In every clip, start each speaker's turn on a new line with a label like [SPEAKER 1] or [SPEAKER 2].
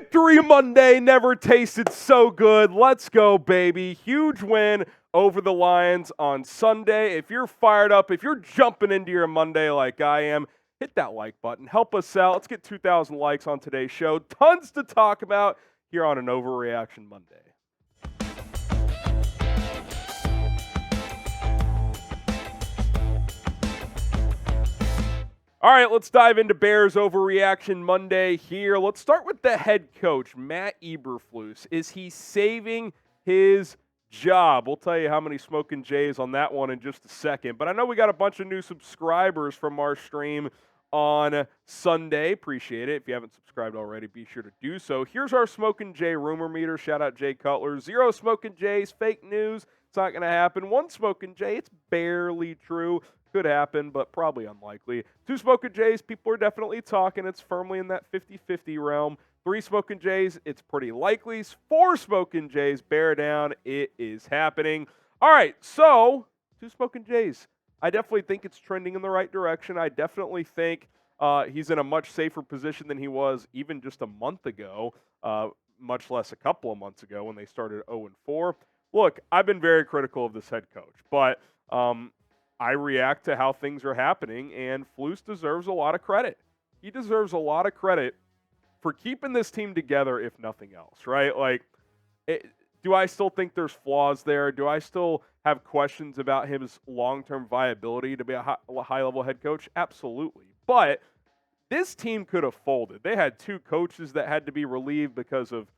[SPEAKER 1] Victory Monday never tasted so good. Let's go, baby. Huge win over the Lions on Sunday. If you're fired up, if you're jumping into your Monday like I am, hit that like button. Help us out. Let's get 2,000 likes on today's show. Tons to talk about here on an Overreaction Monday. All right, let's dive into Bears Overreaction Monday here. Let's start with the head coach, Matt Eberflus. Is he saving his job? We'll tell you how many smoking Jays on that one in just a second. But I know we got a bunch of new subscribers from our stream on Sunday. Appreciate it. If you haven't subscribed already, be sure to do so. Here's our Smoking Jay rumor meter. Shout out Jay Cutler. 0 Smoking Jays, fake news. It's not going to happen. 1 Smoking Jay, it's barely true. Could happen, but probably unlikely. 2 Smoking Jays, people are definitely talking. It's firmly in that 50-50 realm. 3 Smoking Jays, it's pretty likely. 4 Smoking Jays, bear down. It is happening. All right, so 2 Smoking Jays. I definitely think it's trending in the right direction. I definitely think he's in a much safer position than he was even just a month ago, much less a couple of months ago when they started 0-4. Look, I've been very critical of this head coach, but I react to how things are happening, and Flus deserves a lot of credit. He deserves a lot of credit for keeping this team together, if nothing else, right? Like, do I still think there's flaws there? Do I still have questions about his long-term viability to be a high-level head coach? Absolutely. But this team could have folded. They had 2 coaches that had to be relieved because of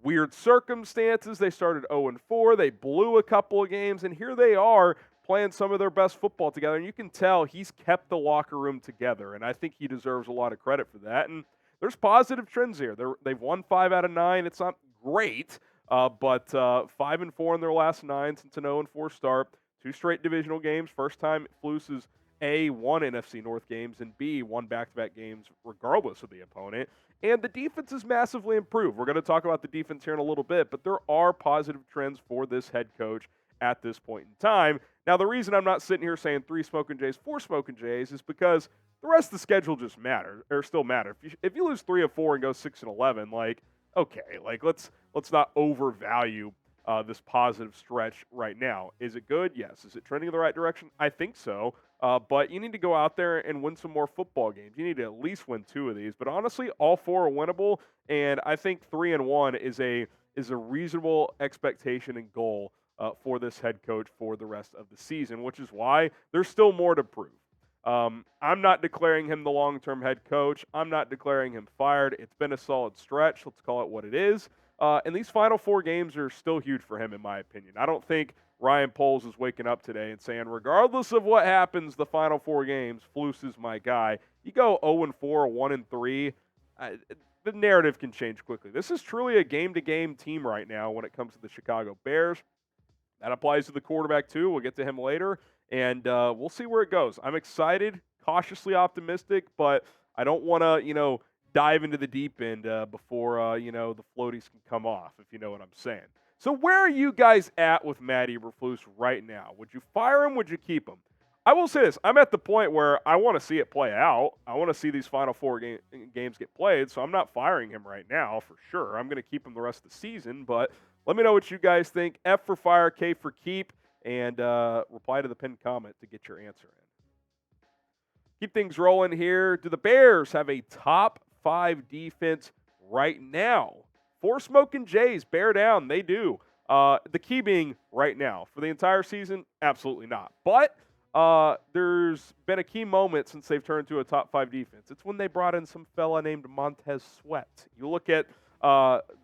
[SPEAKER 1] weird circumstances. They started 0-4. They blew a couple of games, and here they are playing some of their best football together, and you can tell he's kept the locker room together, and I think he deserves a lot of credit for that. And there's positive trends here. They've won 5 out of 9. It's not great, but 5-4 in their last 9 since an 0-4 start. 2 straight divisional games. First time Flus has A, won NFC North games, and B, won back-to-back games regardless of the opponent. And the defense is massively improved. We're going to talk about the defense here in a little bit, but there are positive trends for this head coach at this point in time. Now, the reason I'm not sitting here saying 3 Smoking Jays, 4 Smoking Jays is because the rest of the schedule just still matter. If you lose 3 of 4 and go 6-11, like, okay, like let's not overvalue this positive stretch right now. Is it good? Yes. Is it trending in the right direction? I think so. But you need to go out there and win some more football games. You need to at least win 2 of these. But honestly, all 4 are winnable, and I think 3-1 is a reasonable expectation and goal for this head coach for the rest of the season, which is why there's still more to prove. I'm not declaring him the long-term head coach. I'm not declaring him fired. It's been a solid stretch. Let's call it what it is. And these final 4 games are still huge for him, in my opinion. I don't think Ryan Poles is waking up today and saying, regardless of what happens the final 4 games, Flus is my guy. You go 0-4, 1-3, the narrative can change quickly. This is truly a game-to-game team right now when it comes to the Chicago Bears. That applies to the quarterback, too. We'll get to him later, and we'll see where it goes. I'm excited, cautiously optimistic, but I don't want to, dive into the deep end before, the floaties can come off, if you know what I'm saying. So where are you guys at with Matt Eberflus right now? Would you fire him? Would you keep him? I will say this. I'm at the point where I want to see it play out. I want to see these final 4 games get played, so I'm not firing him right now for sure. I'm going to keep him the rest of the season, but let me know what you guys think. F for fire, K for keep, and reply to the pinned comment to get your answer in. Keep things rolling here. Do the Bears have a top 5 defense right now? 4 Smoking Jays, bear down. They do. The key being right now. For the entire season, absolutely not. But there's been a key moment since they've turned to a top 5 defense. It's when they brought in some fella named Montez Sweat. You look at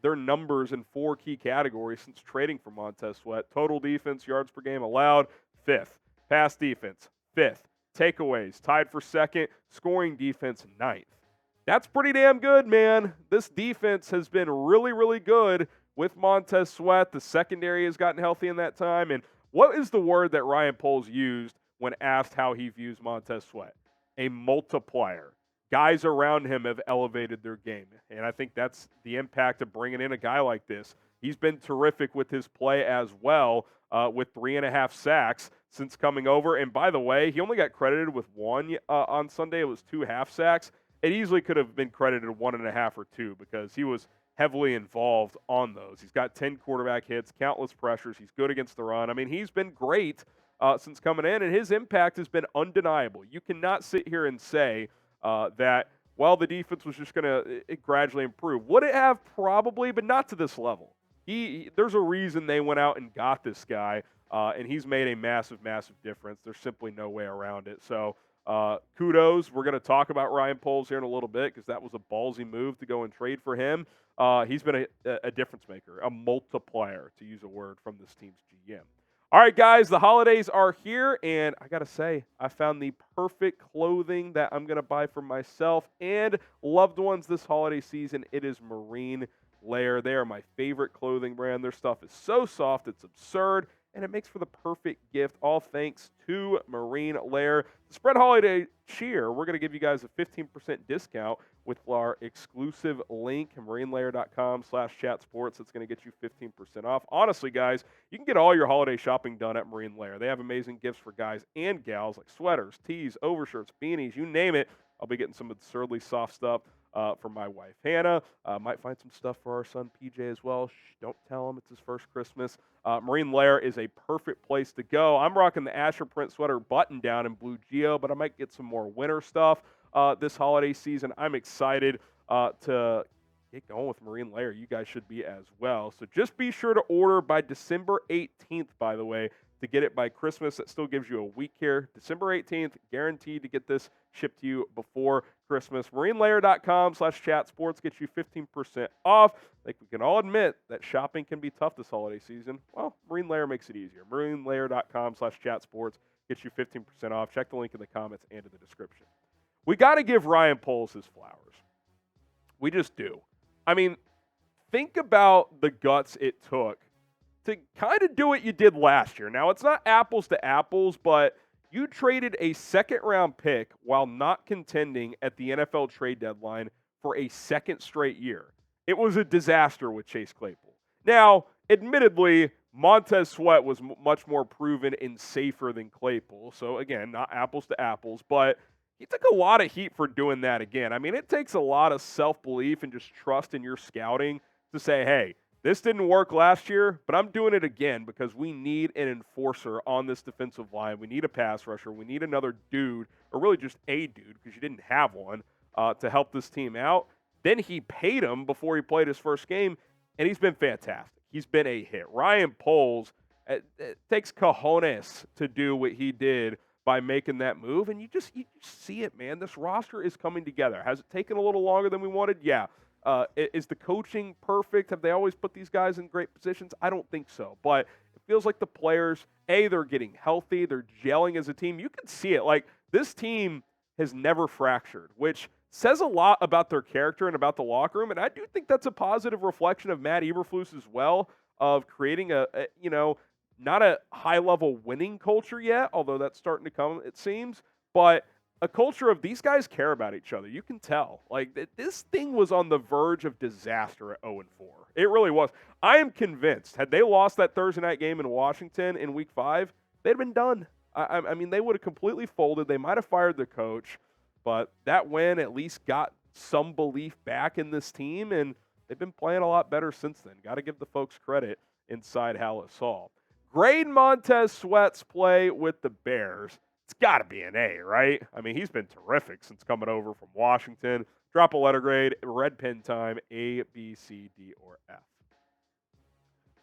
[SPEAKER 1] their numbers in 4 key categories since trading for Montez Sweat. Total defense, yards per game allowed, 5th. Pass defense, 5th. Takeaways, tied for 2nd. Scoring defense, 9th. That's pretty damn good, man. This defense has been really, really good with Montez Sweat. The secondary has gotten healthy in that time. And what is the word that Ryan Poles used when asked how he views Montez Sweat? A multiplier. Guys around him have elevated their game. And I think that's the impact of bringing in a guy like this. He's been terrific with his play as well, with 3.5 sacks since coming over. And by the way, he only got credited with 1 on Sunday. It was 2 half sacks. It easily could have been credited 1.5 or 2 because he was heavily involved on those. He's got 10 quarterback hits, countless pressures. He's good against the run. I mean, he's been great since coming in, and his impact has been undeniable. You cannot sit here and say that, well, the defense was just going to gradually improve. Would it have? Probably, but not to this level. There's a reason they went out and got this guy, and he's made a massive, massive difference. There's simply no way around it. So kudos. We're going to talk about Ryan Poles here in a little bit because that was a ballsy move to go and trade for him. He's been a difference maker, a multiplier, to use a word from this team's GM. All right, guys, the holidays are here, and I got to say, I found the perfect clothing that I'm going to buy for myself and loved ones this holiday season. It is Marine Layer. They are my favorite clothing brand. Their stuff is so soft, it's absurd, and it makes for the perfect gift, all thanks to Marine Layer. To spread holiday cheer, we're going to give you guys a 15% discount with our exclusive link, marinelayer.com/chatsports. That's going to get you 15% off. Honestly, guys, you can get all your holiday shopping done at Marine Layer. They have amazing gifts for guys and gals like sweaters, tees, overshirts, beanies, you name it. I'll be getting some absurdly soft stuff for my wife, Hannah. Might find some stuff for our son, PJ, as well. Shh, don't tell him it's his first Christmas. Marine Layer is a perfect place to go. I'm rocking the Asher print sweater button down in blue geo, but I might get some more winter stuff this holiday season. I'm excited to get going with Marine Layer. You guys should be as well. So just be sure to order by December 18th, by the way, to get it by Christmas. That still gives you a week here. December 18th, guaranteed to get this shipped to you before Christmas. marinelayer.com/chatsports gets you 15% off. I think we can all admit that shopping can be tough this holiday season. Well, Marine Layer makes it easier. marinelayer.com/chatsports gets you 15% off. Check the link in the comments and in the description. We got to give Ryan Poles his flowers. We just do. I mean, think about the guts it took to kind of do what you did last year. Now, it's not apples to apples, but you traded a second-round pick while not contending at the NFL trade deadline for a second straight year. It was a disaster with Chase Claypool. Now, admittedly, Montez Sweat was much more proven and safer than Claypool. So, again, not apples to apples, but he took a lot of heat for doing that again. I mean, it takes a lot of self-belief and just trust in your scouting to say, hey, this didn't work last year, but I'm doing it again because we need an enforcer on this defensive line. We need a pass rusher. We need another dude, or really just a dude because you didn't have one, to help this team out. Then he paid him before he played his first game, and he's been fantastic. He's been a hit. Ryan Poles, it takes cojones to do what he did by making that move, and you just see it, man. This roster is coming together. Has it taken a little longer than we wanted? Yeah. Is the coaching perfect? Have they always put these guys in great positions? I don't think so, but it feels like the players, they're getting healthy, they're gelling as a team. You can see it. Like, this team has never fractured, which says a lot about their character and about the locker room, and I do think that's a positive reflection of Matt Eberflus as well, of creating a not a high-level winning culture yet, although that's starting to come, it seems, but a culture of these guys care about each other. You can tell. Like, this thing was on the verge of disaster at 0-4. It really was. I am convinced, had they lost that Thursday night game in Washington in Week 5, they'd have been done. I mean, they would have completely folded. They might have fired the coach, but that win at least got some belief back in this team, and they've been playing a lot better since then. Got to give the folks credit inside Hallis Hall. Grade Montez Sweat's play with the Bears. It's got to be an A, right? I mean, he's been terrific since coming over from Washington. Drop a letter grade, red pen time, A, B, C, D, or F.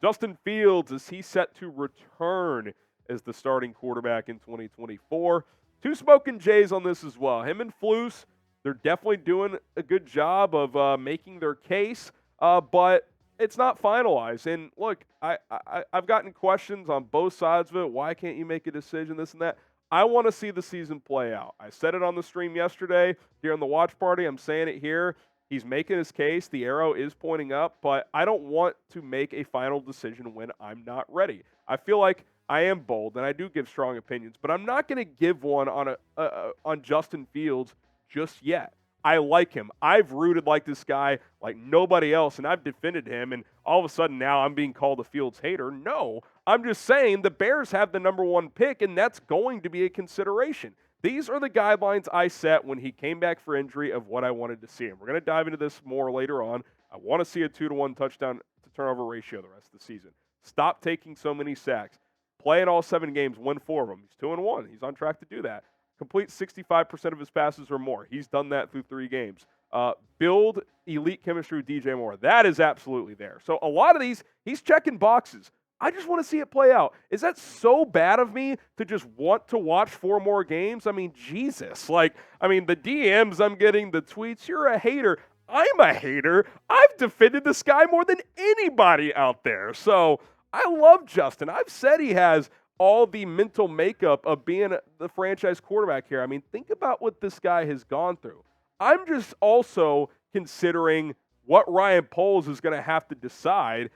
[SPEAKER 1] Justin Fields, is he set to return as the starting quarterback in 2024? Two smoking Jays on this as well. Him and Flus, they're definitely doing a good job of making their case, but it's not finalized. And look, I've gotten questions on both sides of it. Why can't you make a decision, this and that? I want to see the season play out. I said it on the stream yesterday during the watch party. I'm saying it here. He's making his case. The arrow is pointing up, but I don't want to make a final decision when I'm not ready. I feel like I am bold, and I do give strong opinions, but I'm not going to give one on Justin Fields just yet. I like him. I've rooted like this guy like nobody else, and I've defended him, and all of a sudden now I'm being called a Fields hater. No, I'm just saying the Bears have the number one pick, and that's going to be a consideration. These are the guidelines I set when he came back for injury of what I wanted to see. And we're going to dive into this more later on. I want to see a 2-to-1 touchdown to turnover ratio the rest of the season. Stop taking so many sacks. Play in all 7 games, win 4 of them. He's 2-1. He's on track to do that. Complete 65% of his passes or more. He's done that through 3 games. Build elite chemistry with DJ Moore. That is absolutely there. So a lot of these, he's checking boxes. I just want to see it play out. Is that so bad of me to just want to watch 4 more games? I mean, Jesus. The DMs I'm getting, the tweets, you're a hater. I'm a hater. I've defended this guy more than anybody out there. So I love Justin. I've said he has all the mental makeup of being the franchise quarterback here. I mean, think about what this guy has gone through. I'm just also considering what Ryan Poles is going to have to decide,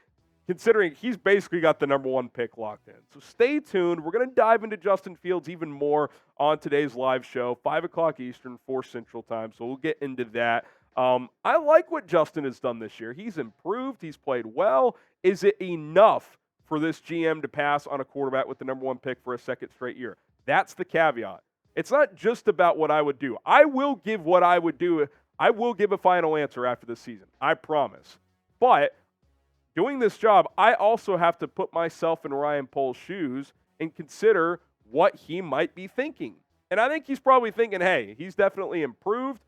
[SPEAKER 1] considering he's basically got the number 1 pick locked in. So stay tuned. We're going to dive into Justin Fields even more on today's live show, 5 o'clock Eastern, 4 Central Time. So we'll get into that. I like what Justin has done this year. He's improved. He's played well. Is it enough for this GM to pass on a quarterback with the number 1 pick for a second straight year? That's the caveat. It's not just about what I would do. I will give what I would do. I will give a final answer after this season. I promise. But doing this job, I also have to put myself in Ryan Poles' shoes and consider what he might be thinking. And I think he's probably thinking, hey, he's definitely improved,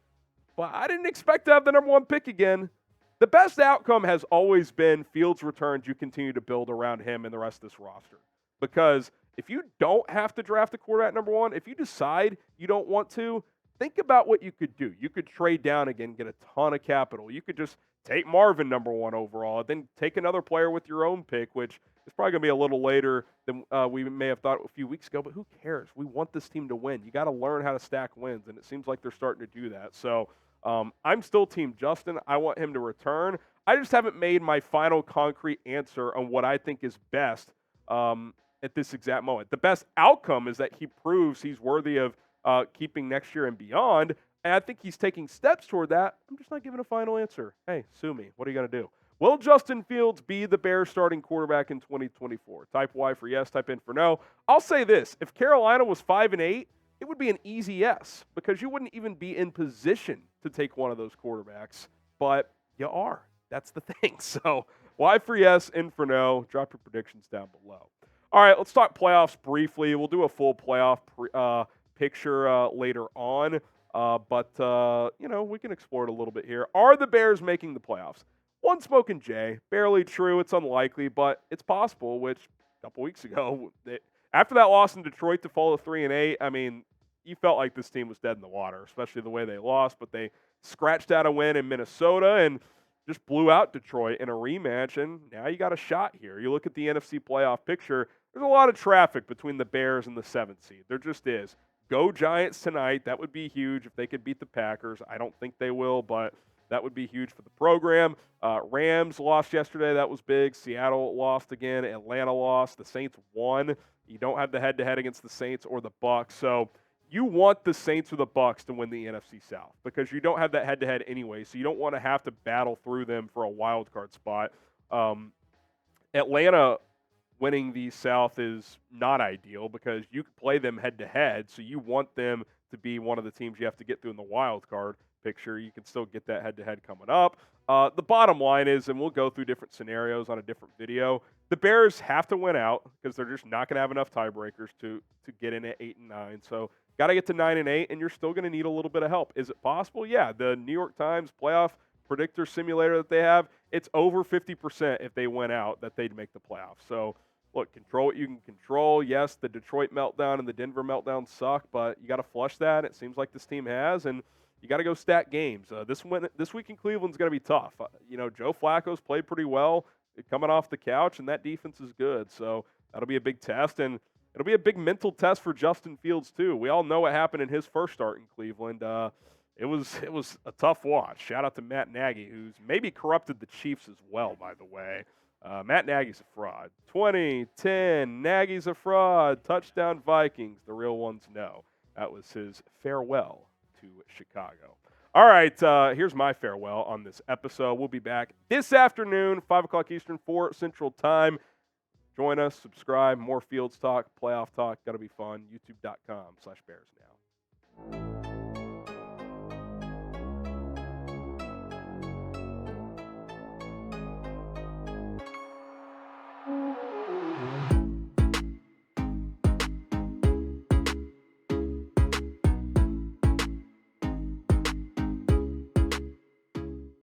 [SPEAKER 1] but I didn't expect to have the number 1 pick again. The best outcome has always been Fields returns. You continue to build around him and the rest of this roster. Because if you don't have to draft a quarterback number 1, if you decide you don't want to, think about what you could do. You could trade down again, get a ton of capital. You could just take Marvin number 1 overall, and then take another player with your own pick, which is probably going to be a little later than we may have thought a few weeks ago, but who cares? We want this team to win. You got to learn how to stack wins, and it seems like they're starting to do that. So I'm still Team Justin. I want him to return. I just haven't made my final concrete answer on what I think is best at this exact moment. The best outcome is that he proves he's worthy of keeping next year and beyond, and I think he's taking steps toward that. I'm just not giving a final answer. Hey, sue me. What are you going to do? Will Justin Fields be the Bears starting quarterback in 2024? Type Y for yes, type in for no. I'll say this. If Carolina was 5-8, it would be an easy yes, because you wouldn't even be in position to take one of those quarterbacks, but you are. That's the thing. So Y for yes, N for no. Drop your predictions down below. All right, let's talk playoffs briefly. We'll do a full playoff picture later on, but we can explore it a little bit here. Are the Bears making the playoffs? One smoking Jay. Barely true. It's unlikely, but it's possible, which a couple weeks ago, after that loss in Detroit to fall to 3-8, I mean, you felt like this team was dead in the water, especially the way they lost, but they scratched out a win in Minnesota and just blew out Detroit in a rematch, and now you got a shot here. You look at the NFC playoff picture, there's a lot of traffic between the Bears and the 7th seed. There just is. Go Giants tonight. That would be huge if they could beat the Packers. I don't think they will, but that would be huge for the program. Rams lost yesterday. That was big. Seattle lost again. Atlanta lost. The Saints won. You don't have the head-to-head against the Saints or the Bucs, so you want the Saints or the Bucs to win the NFC South because you don't have that head-to-head anyway, so you don't want to have to battle through them for a wild card spot. Atlanta winning the South is not ideal because you play them head-to-head, so you want them to be one of the teams you have to get through in the wild card picture. You can still get that head-to-head coming up. The bottom line is, and we'll go through different scenarios on a different video, the Bears have to win out because they're just not going to have enough tiebreakers to get in at 8-9. So got to get to 9-8, and you're still going to need a little bit of help. Is it possible? Yeah. The New York Times playoff predictor simulator that they have, it's over 50% if they win out that they'd make the playoffs. So, look, control what you can control. Yes, the Detroit meltdown and the Denver meltdown suck, but you got to flush that. It seems like this team has, and you got to go stack games. This week in Cleveland's going to be tough. Joe Flacco's played pretty well coming off the couch, and that defense is good. So that'll be a big test, and it'll be a big mental test for Justin Fields too. We all know what happened in his first start in Cleveland. It was a tough watch. Shout out to Matt Nagy, who's maybe corrupted the Chiefs as well, by the way. Matt Nagy's a fraud. 2010, Nagy's a fraud. Touchdown Vikings. The real ones know. That was his farewell to Chicago. All right, here's my farewell on this episode. We'll be back this afternoon, 5 o'clock Eastern, 4 Central Time. Join us, subscribe, more Fields talk, playoff talk. Got to be fun. YouTube.com/BearsNow.